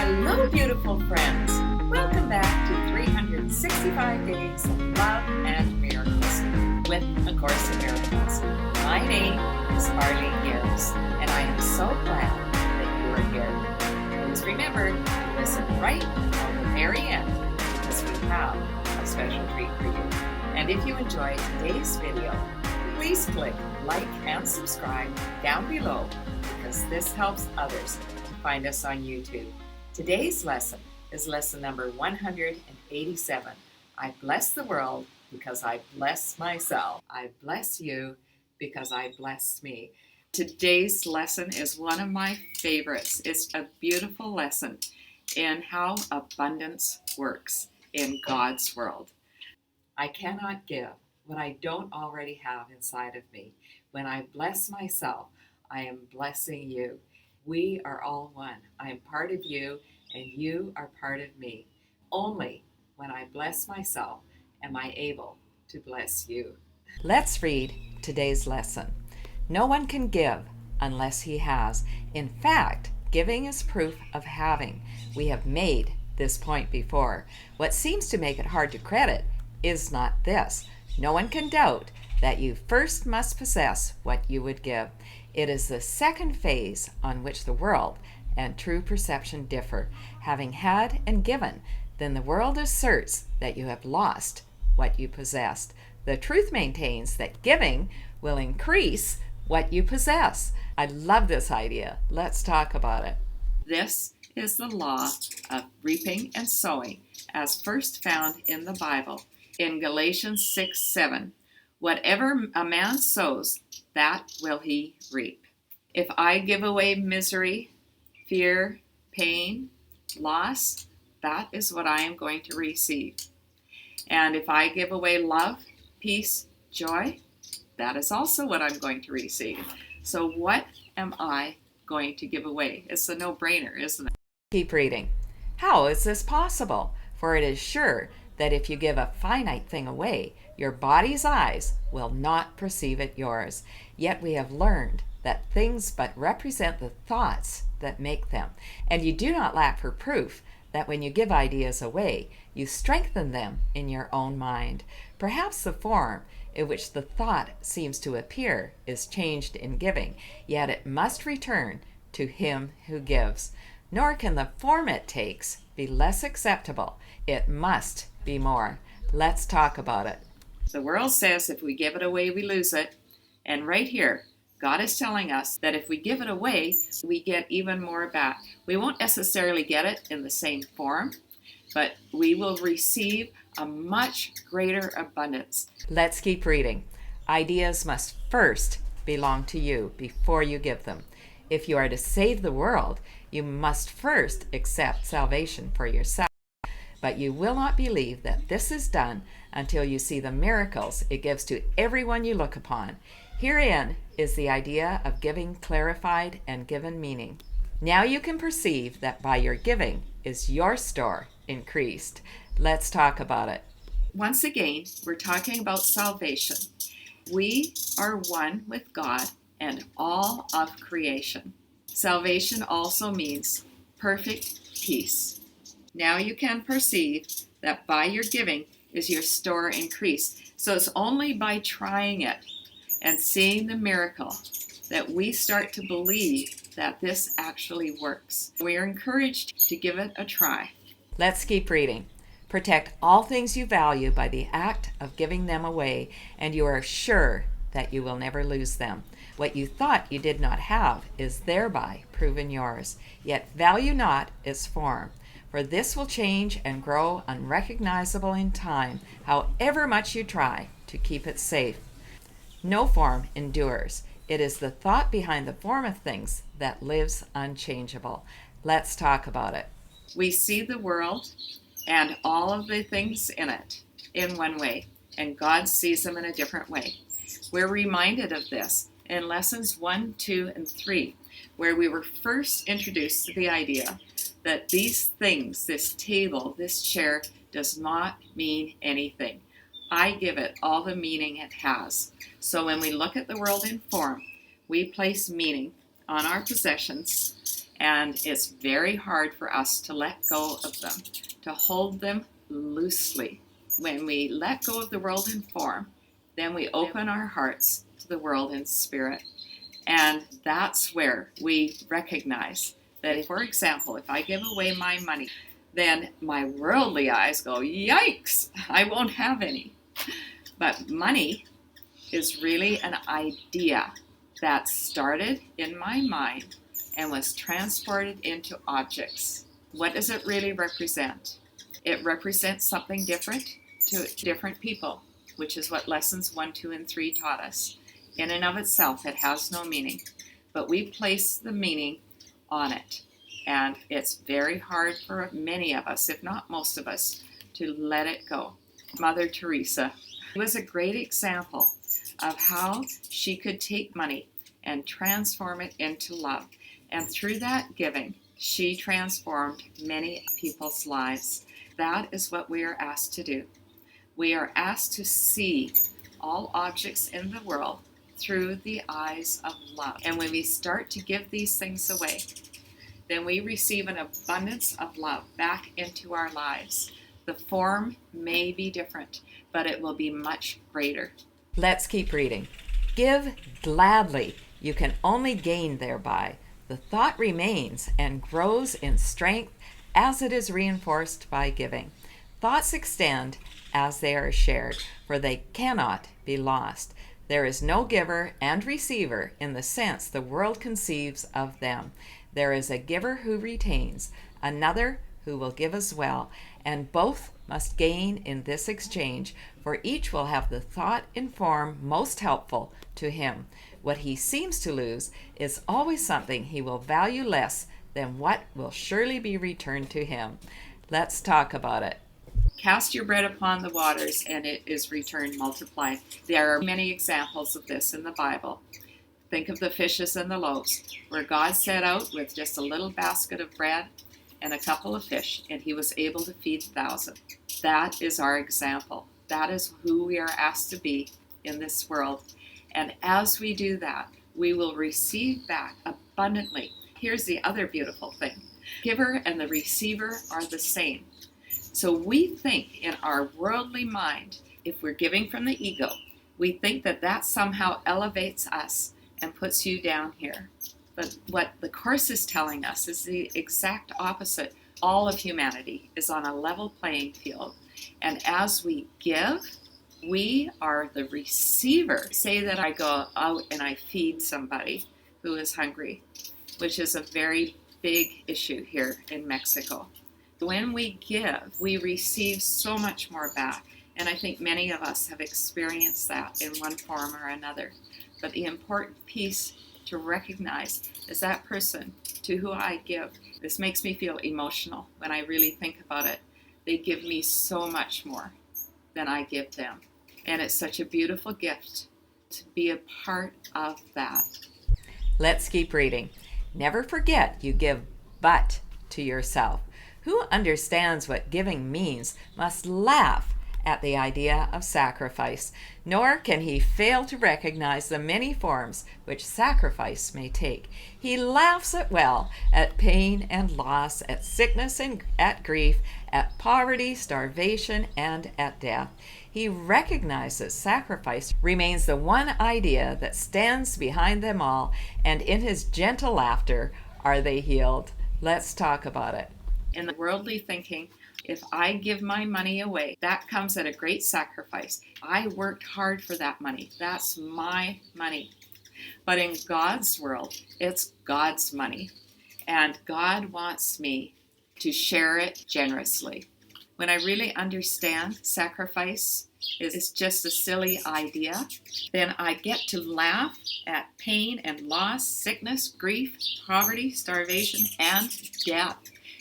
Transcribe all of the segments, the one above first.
Hello, beautiful friends. Welcome back to 365 Days of Love and Miracles with A Course in Miracles. My name is Arlene Years, and I am so glad that you are here. Please remember to listen right until the very end because we have a special treat for you. And if you enjoyed today's video, please click like and subscribe down below because this helps others to find us on YouTube. Today's lesson is lesson number 187. I bless the world because I bless myself. I bless you because I bless me. Today's lesson is one of my favorites. It's a beautiful lesson in how abundance works in God's world. I cannot give what I don't already have inside of me. When I bless myself, I am blessing you. We are all one. I am part of you, and you are part of me. Only when I bless myself am I able to bless you. Let's read today's lesson. No one can give unless he has. In fact, giving is proof of having. We have made this point before. What seems to make it hard to credit is not this. No one can doubt that you first must possess what you would give. It is the second phase on which the world and true perception differ. Having had and given, then the world asserts that you have lost what you possessed. The truth maintains that giving will increase what you possess. I love this idea. Let's talk about it. This is the law of reaping and sowing as first found in the Bible in Galatians 6:7. Whatever a man sows, that will he reap. If I give away misery, fear, pain, loss, that is what I am going to receive. And if I give away love, peace, joy, that is also what I'm going to receive. So what am I going to give away? It's a no-brainer, isn't it? Keep reading. How is this possible? For it is sure that if you give a finite thing away, your body's eyes will not perceive it yours. Yet we have learned that things but represent the thoughts that make them. And you do not lack for proof that when you give ideas away, you strengthen them in your own mind. Perhaps the form in which the thought seems to appear is changed in giving, yet it must return to him who gives. Nor can the form it takes be less acceptable. It must be more. Let's talk about it. The world says if we give it away, we lose it. And right here, God is telling us that if we give it away, we get even more back. We won't necessarily get it in the same form, but we will receive a much greater abundance. Let's keep reading. Ideas must first belong to you before you give them. If you are to save the world, you must first accept salvation for yourself. But you will not believe that this is done until you see the miracles it gives to everyone you look upon. Herein is the idea of giving clarified and given meaning. Now you can perceive that by your giving is your store increased. Let's talk about it. Once again, we're talking about salvation. We are one with God and all of creation. Salvation also means perfect peace. Now you can perceive that by your giving is your store increased. So it's only by trying it and seeing the miracle that we start to believe that this actually works. We are encouraged to give it a try. Let's keep reading. Protect all things you value by the act of giving them away, and you are sure that you will never lose them. What you thought you did not have is thereby proven yours. Yet value not its form, for this will change and grow unrecognizable in time, however much you try to keep it safe. No form endures. It is the thought behind the form of things that lives unchangeable. Let's talk about it. We see the world and all of the things in it in one way, and God sees them in a different way. We're reminded of this in lessons 1, 2, and 3, where we were first introduced to the idea that these things, this table, this chair, does not mean anything. I give it all the meaning it has. So when we look at the world in form, we place meaning on our possessions And it's very hard for us to let go of them, to hold them loosely. When we let go of the world in form, then we open our hearts to the world in spirit. And that's where we recognize that, for example, if I give away my money, then my worldly eyes go, yikes, I won't have any. But money is really an idea that started in my mind and was transported into objects. What does it really represent? It represents something different to different people, which is what lessons 1, 2, and 3 taught us. In and of itself, it has no meaning, but we place the meaning on it. And it's very hard for many of us, if not most of us, to let it go. Mother Teresa was a great example of how she could take money and transform it into love. And through that giving, she transformed many people's lives. That is what we are asked to do. We are asked to see all objects in the world through the eyes of love. And when we start to give these things away, then we receive an abundance of love back into our lives. The form may be different, but it will be much greater. Let's keep reading. Give gladly, you can only gain thereby. The thought remains and grows in strength as it is reinforced by giving. Thoughts extend as they are shared, for they cannot be lost. There is no giver and receiver in the sense the world conceives of them. There is a giver who retains, another who will give as well, and both must gain in this exchange, for each will have the thought in form most helpful to him. What he seems to lose is always something he will value less than what will surely be returned to him. Let's talk about it. Cast your bread upon the waters, and it is returned multiplied. There are many examples of this in the Bible. Think of the fishes and the loaves, where God set out with just a little basket of bread and a couple of fish, and he was able to feed 1,000. That is our example. That is who we are asked to be in this world. And as we do that, we will receive back abundantly. Here's the other beautiful thing. Giver and the receiver are the same. So we think in our worldly mind, if we're giving from the ego, we think that that somehow elevates us and puts you down here. But what the Course is telling us is the exact opposite. All of humanity is on a level playing field. And as we give, we are the receiver. Say that I go out and I feed somebody who is hungry, which is a very big issue here in Mexico. When we give, we receive so much more back. And I think many of us have experienced that in one form or another. But the important piece to recognize is that person to who I give. This makes me feel emotional when I really think about it. They give me so much more than I give them. And it's such a beautiful gift to be a part of that. Let's keep reading. Never forget you give but to yourself. Who understands what giving means must laugh at the idea of sacrifice, nor can he fail to recognize the many forms which sacrifice may take. He laughs at pain and loss, at sickness and at grief, at poverty, starvation, and at death. He recognizes sacrifice remains the one idea that stands behind them all, and in his gentle laughter are they healed. Let's talk about it. In the worldly thinking, if I give my money away, that comes at a great sacrifice. I worked hard for that money. That's my money. But in God's world, it's God's money. And God wants me to share it generously. When I really understand sacrifice is just a silly idea, then I get to laugh at pain and loss, sickness, grief, poverty, starvation, and death.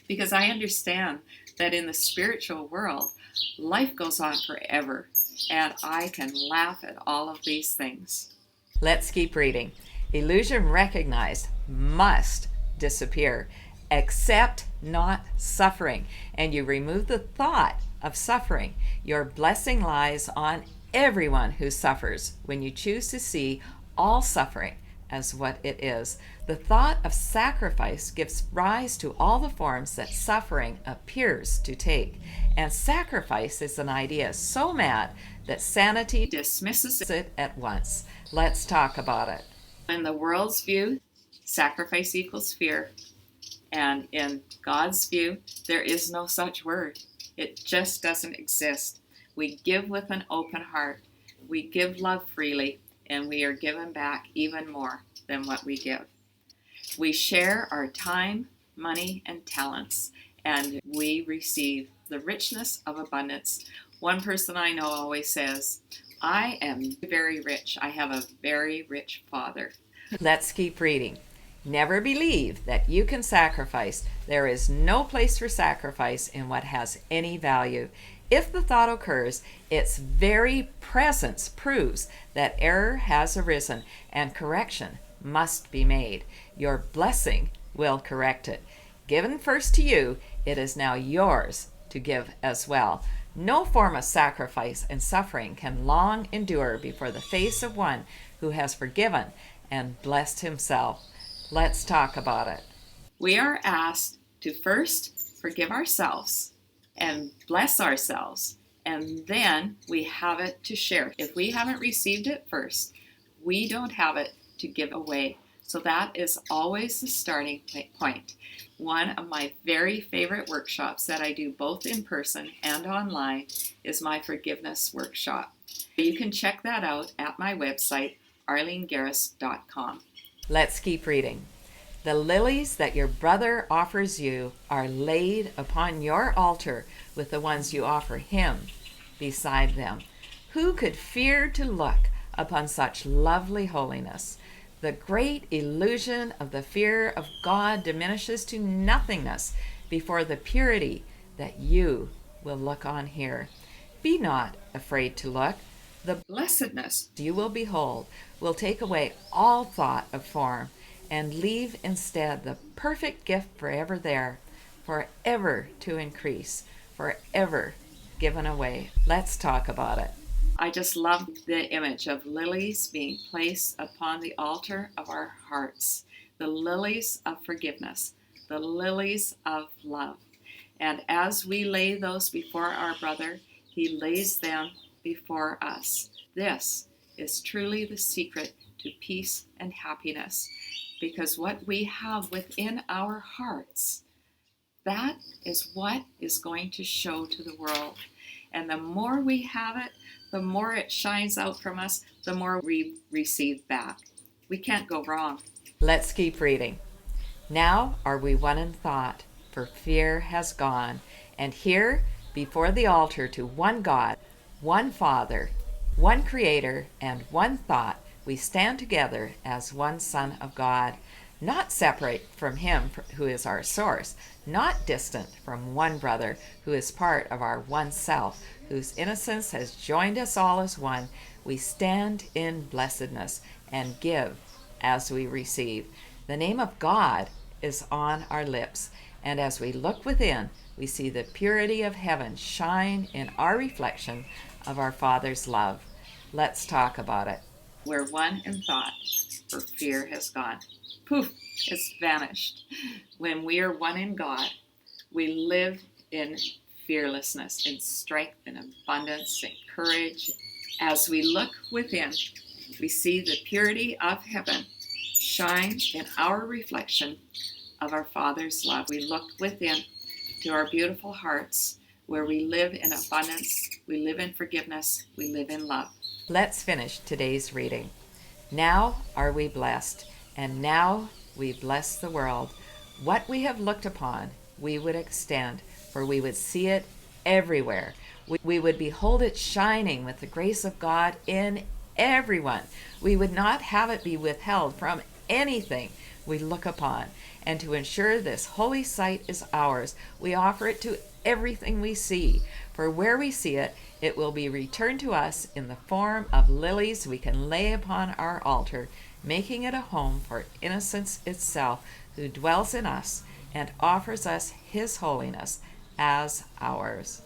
Because I understand that in the spiritual world, life goes on forever, and I can laugh at all of these things. Let's keep reading. Illusion recognized must disappear, except not suffering, and you remove the thought of suffering. Your blessing lies on everyone who suffers when you choose to see all suffering as what it is. The thought of sacrifice gives rise to all the forms that suffering appears to take. And sacrifice is an idea so mad that sanity dismisses it at once. Let's talk about it. In the world's view, sacrifice equals fear. And in God's view, there is no such word. It just doesn't exist. We give with an open heart. We give love freely, and we are given back even more than what we give. We share our time, money, and talents, and we receive the richness of abundance. One person I know always says, I am very rich. I have a very rich father. Let's keep reading. Never believe that you can sacrifice. There is no place for sacrifice in what has any value. If the thought occurs, its very presence proves that error has arisen and correction must be made. Your blessing will correct it. Given first to you, it is now yours to give as well. No form of sacrifice and suffering can long endure before the face of one who has forgiven and blessed himself. Let's talk about it. We are asked to first forgive ourselves and bless ourselves, and then we have it to share. If we haven't received it first, we don't have it to give away. So that is always the starting point. One of my very favorite workshops that I do both in person and online is my forgiveness workshop. You can check that out at my website, arlenegarris.com. Let's keep reading. The lilies that your brother offers you are laid upon your altar with the ones you offer him beside them. Who could fear to look upon such lovely holiness? The great illusion of the fear of God diminishes to nothingness before the purity that you will look on here. Be not afraid to look. The blessedness you will behold will take away all thought of form and leave instead the perfect gift forever there, forever to increase, forever given away. Let's talk about it. I just love the image of lilies being placed upon the altar of our hearts, the lilies of forgiveness, the lilies of love. And as we lay those before our brother, he lays them before us. This is truly the secret to peace and happiness, because what we have within our hearts, that is what is going to show to the world. And the more we have it, the more it shines out from us, the more we receive back. We can't go wrong. Let's keep reading. Now are we one in thought, for fear has gone. And here, before the altar to one God, one Father, one Creator, and one thought, we stand together as one Son of God, not separate from Him who is our source, not distant from one brother who is part of our one self, whose innocence has joined us all as one. We stand in blessedness and give as we receive. The name of God is on our lips, and as we look within, we see the purity of heaven shine in our reflection of our Father's love. Let's talk about it. We're one in thought, for fear has gone. Poof, it's vanished. When we are one in God, we live in fearlessness, in strength, in abundance, in courage. As we look within, we see the purity of heaven shine in our reflection of our Father's love. We look within to our beautiful hearts, where we live in abundance, we live in forgiveness, we live in love. Let's finish today's reading. Now are we blessed, and now we bless the world. What we have looked upon, we would extend, for we would see it everywhere. We would behold it shining with the grace of God in everyone. We would not have it be withheld from anything we look upon. And to ensure this holy sight is ours, we offer it to everything we see. For where we see it, it will be returned to us in the form of lilies we can lay upon our altar, making it a home for innocence itself, who dwells in us and offers us His holiness as ours.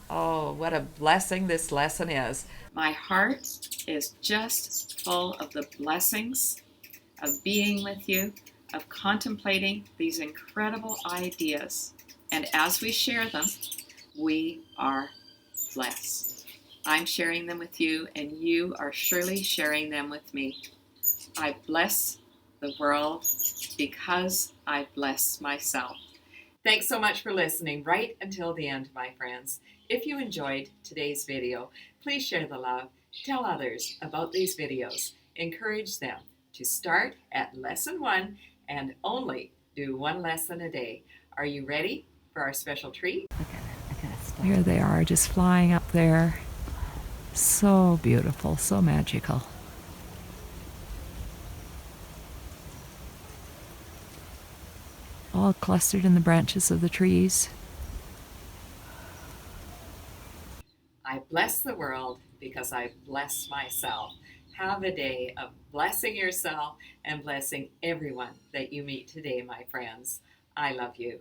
Oh, what a blessing this lesson is. My heart is just full of the blessings of being with you, of contemplating these incredible ideas. And as we share them, we are blessed. I'm sharing them with you, and you are surely sharing them with me. I bless the world because I bless myself. Thanks so much for listening right until the end, my friends. If you enjoyed today's video, please share the love. Tell others about these videos. Encourage them to start at lesson 1 and only do 1 lesson a day. Are you ready for our special treat? Here they are, just flying up there. So beautiful, so magical. All clustered in the branches of the trees. I bless the world because I bless myself. Have a day of blessing yourself and blessing everyone that you meet today, my friends. I love you.